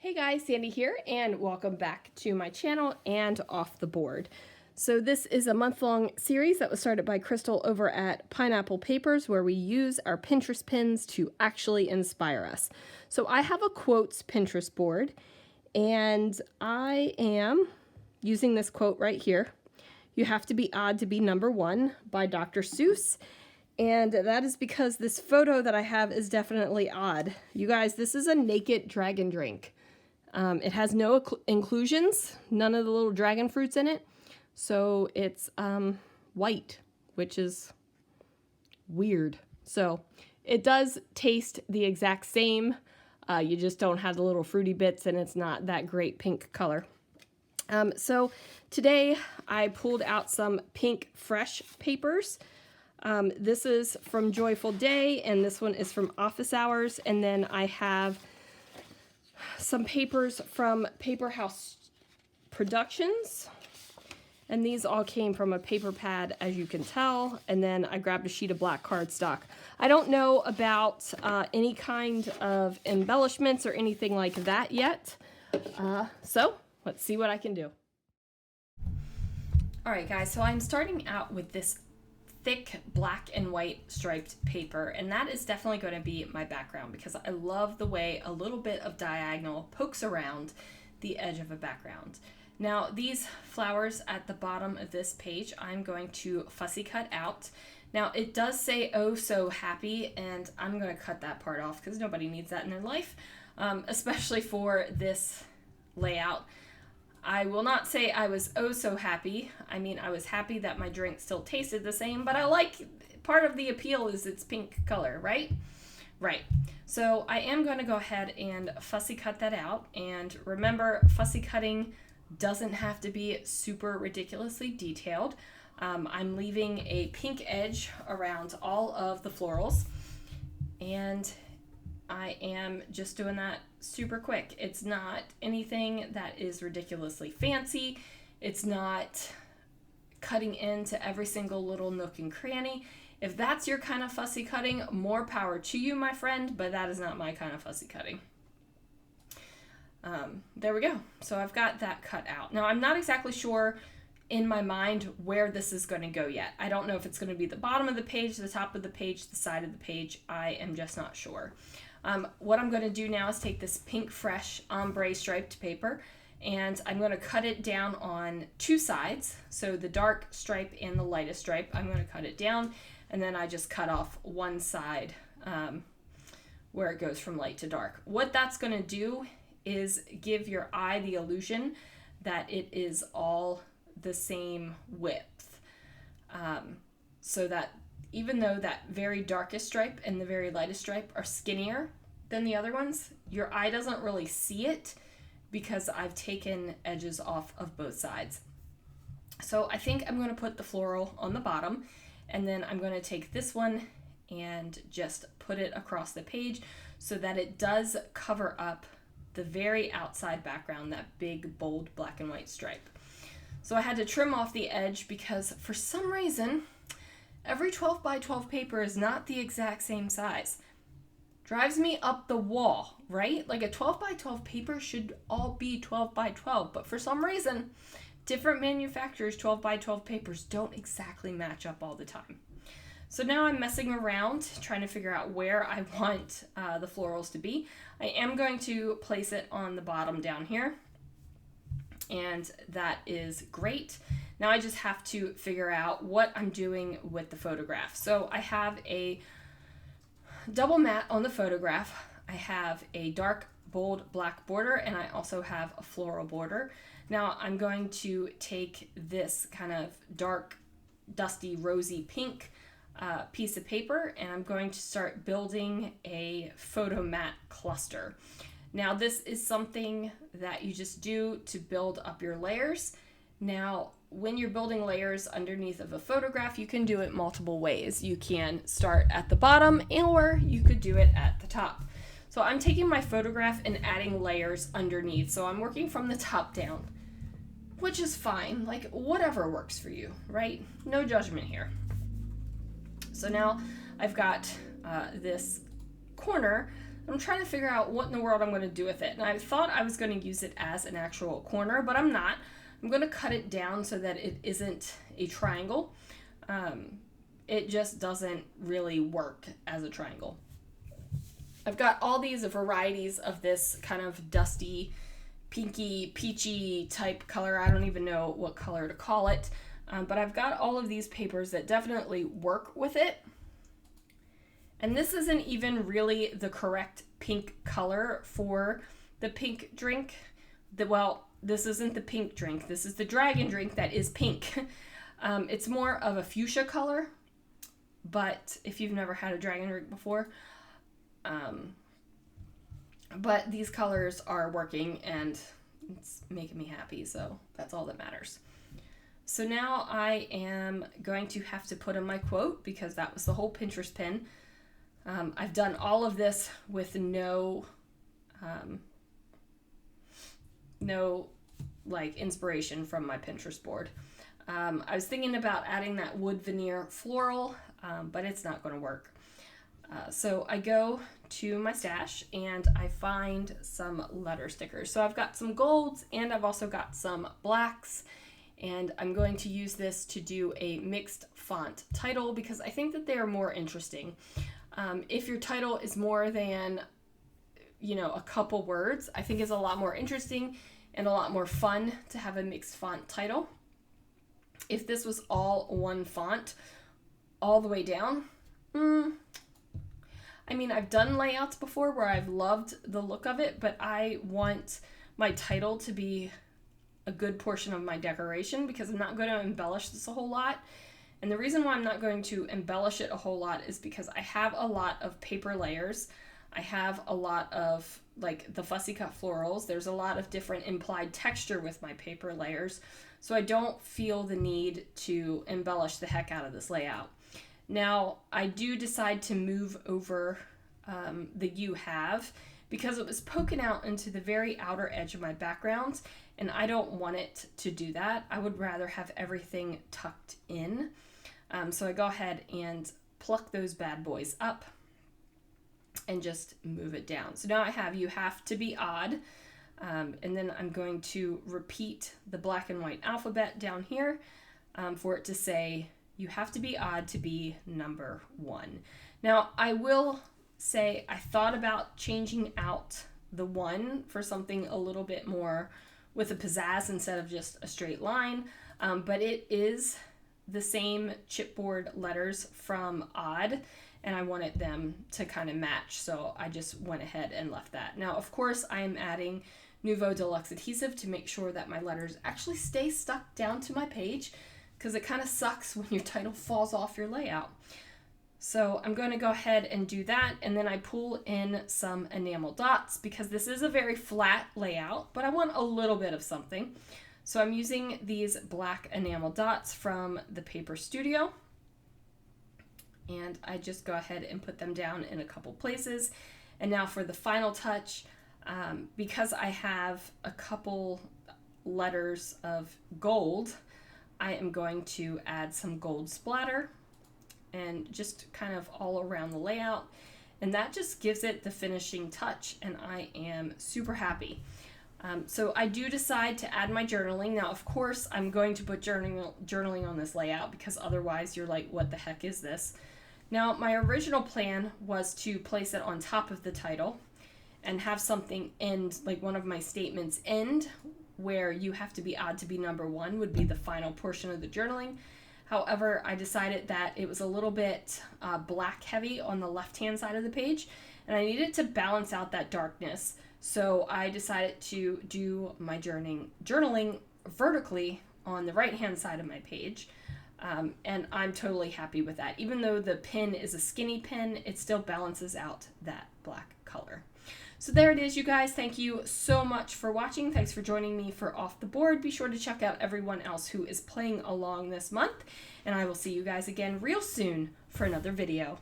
Hey guys, Sandy here, and welcome back to my channel and Off the Board. So this is a month-long series that was started by Crystal over at Pineapple Papers, where we use our Pinterest pins to actually inspire us. So I have a quotes Pinterest board, and I am using this quote right here. "You have to be odd to be number one" by Dr. Seuss. And that is because this photo that I have is definitely odd. You guys, this is a naked dragon drink. It has no inclusions, none of the little dragon fruits in it. So it's white, which is weird. So it does taste the exact same. You just don't have the little fruity bits, and it's not that great pink color. So today I pulled out some pink fresh papers. This is from Joyful Day, and this one is from Office Hours. And then I have some papers from Paper House Productions, and these all came from a paper pad, as you can tell. And then I grabbed a sheet of black cardstock. I don't know about any kind of embellishments or anything like that yet, so let's see what I can do. All right, guys, so I'm starting out with this thick black and white striped paper, and that is definitely going to be my background because I love the way a little bit of diagonal pokes around the edge of a background. Now these flowers at the bottom of this page I'm going to fussy cut out. Now it does say "oh so happy," and I'm going to cut that part off because nobody needs that in their life, especially for this layout. I will not say I was oh so happy. I mean, I was happy that my drink still tasted the same, but I like, part of the appeal is its pink color, right? Right. So I am going to go ahead and fussy cut that out. And remember, fussy cutting doesn't have to be super ridiculously detailed. I'm leaving a pink edge around all of the florals, and I am just doing that super quick. It's not anything that is ridiculously fancy. It's not cutting into every single little nook and cranny. If that's your kind of fussy cutting, more power to you, my friend, but that is not my kind of fussy cutting. There we go. So I've got that cut out. Now I'm not exactly sure in my mind where this is going to go yet. I don't know if it's going to be the bottom of the page, the top of the page, the side of the page. I am just not sure. What I'm going to do now is take this pink fresh ombre striped paper, and I'm going to cut it down on two sides. So the dark stripe and the lightest stripe, I'm going to cut it down, and then I just cut off one side where it goes from light to dark. What that's going to do is give your eye the illusion that it is all the same width, so that even though that very darkest stripe and the very lightest stripe are skinnier than the other ones, your eye doesn't really see it because I've taken edges off of both sides. So I think I'm going to put the floral on the bottom, and then I'm going to take this one and just put it across the page so that it does cover up the very outside background, that big, bold black and white stripe. So I had to trim off the edge because for some reason, every 12 by 12 paper is not the exact same size. Drives me up the wall, right? Like a 12 by 12 paper should all be 12 by 12, but for some reason, different manufacturers' 12 by 12 papers don't exactly match up all the time. So now I'm messing around trying to figure out where I want the florals to be. I am going to place it on the bottom down here, and that is great. Now I just have to figure out what I'm doing with the photograph. So I have a double matte on the photograph. I have a dark, bold black border, and I also have a floral border. Now I'm going to take this kind of dark, dusty, rosy pink piece of paper, and I'm going to start building a photo matte cluster. Now this is something that you just do to build up your layers. Now, when you're building layers underneath of a photograph, you can do it multiple ways. You can start at the bottom, or you could do it at the top. So I'm taking my photograph and adding layers underneath. So I'm working from the top down, which is fine. Like, whatever works for you, right? No judgment here. So now I've got this corner I'm trying to figure out what in the world I'm going to do with it. And I thought I was going to use it as an actual corner, but I'm not. I'm going to cut it down so that it isn't a triangle. It just doesn't really work as a triangle. I've got all these varieties of this kind of dusty, pinky, peachy type color. I don't even know what color to call it. But I've got all of these papers that definitely work with it. And this isn't even really the correct pink color for the pink drink. Well, this isn't the pink drink. This is the dragon drink that is pink. It's more of a fuchsia color. But if you've never had a dragon drink before, but these colors are working and it's making me happy, so that's all that matters. So now I am going to have to put in my quote because that was the whole Pinterest pin. I've done all of this with no like inspiration from my Pinterest board. I was thinking about adding that wood veneer floral, but it's not going to work. So I go to my stash and I find some letter stickers. So I've got some golds and I've also got some blacks, and I'm going to use this to do a mixed font title because I think that they are more interesting. If your title is more than, a couple words, I think it's a lot more interesting and a lot more fun to have a mixed font title. If this was all one font all the way down, I've done layouts before where I've loved the look of it, but I want my title to be a good portion of my decoration because I'm not going to embellish this a whole lot. And the reason why I'm not going to embellish it a whole lot is because I have a lot of paper layers. I have a lot of like the fussy cut florals. There's a lot of different implied texture with my paper layers. So I don't feel the need to embellish the heck out of this layout. Now, I do decide to move over the you have because it was poking out into the very outer edge of my background, and I don't want it to do that. I would rather have everything tucked in. So I go ahead and pluck those bad boys up and just move it down. So now I have you have to be odd. And then I'm going to repeat the black and white alphabet down here for it to say you have to be odd to be number 1. Now, I will say I thought about changing out the 1 for something a little bit more with a pizzazz instead of just a straight line, but it is the same chipboard letters from odd, and I wanted them to kind of match, so I just went ahead and left that. Now, of course, I am adding Nouveau Deluxe adhesive to make sure that my letters actually stay stuck down to my page, because it kind of sucks when your title falls off your layout. So I'm going to go ahead and do that, and then I pull in some enamel dots because this is a very flat layout, but I want a little bit of something. So I'm using these black enamel dots from the Paper Studio, and I just go ahead and put them down in a couple places. And now for the final touch, because I have a couple letters of gold, I am going to add some gold splatter and just kind of all around the layout, and that just gives it the finishing touch, and I am super happy. So I do decide to add my journaling. Now, of course, I'm going to put journaling on this layout because otherwise you're like, what the heck is this? Now, my original plan was to place it on top of the title and have something end, like one of my statements end, where you have to be odd to be number 1 would be the final portion of the journaling. However, I decided that it was a little bit black heavy on the left-hand side of the page, and I needed to balance out that darkness. So I decided to do my journaling vertically on the right-hand side of my page, and I'm totally happy with that. Even though the pin is a skinny pin, it still balances out that black color. So there it is, you guys. Thank you so much for watching. Thanks for joining me for Off the Board. Be sure to check out everyone else who is playing along this month, and I will see you guys again real soon for another video.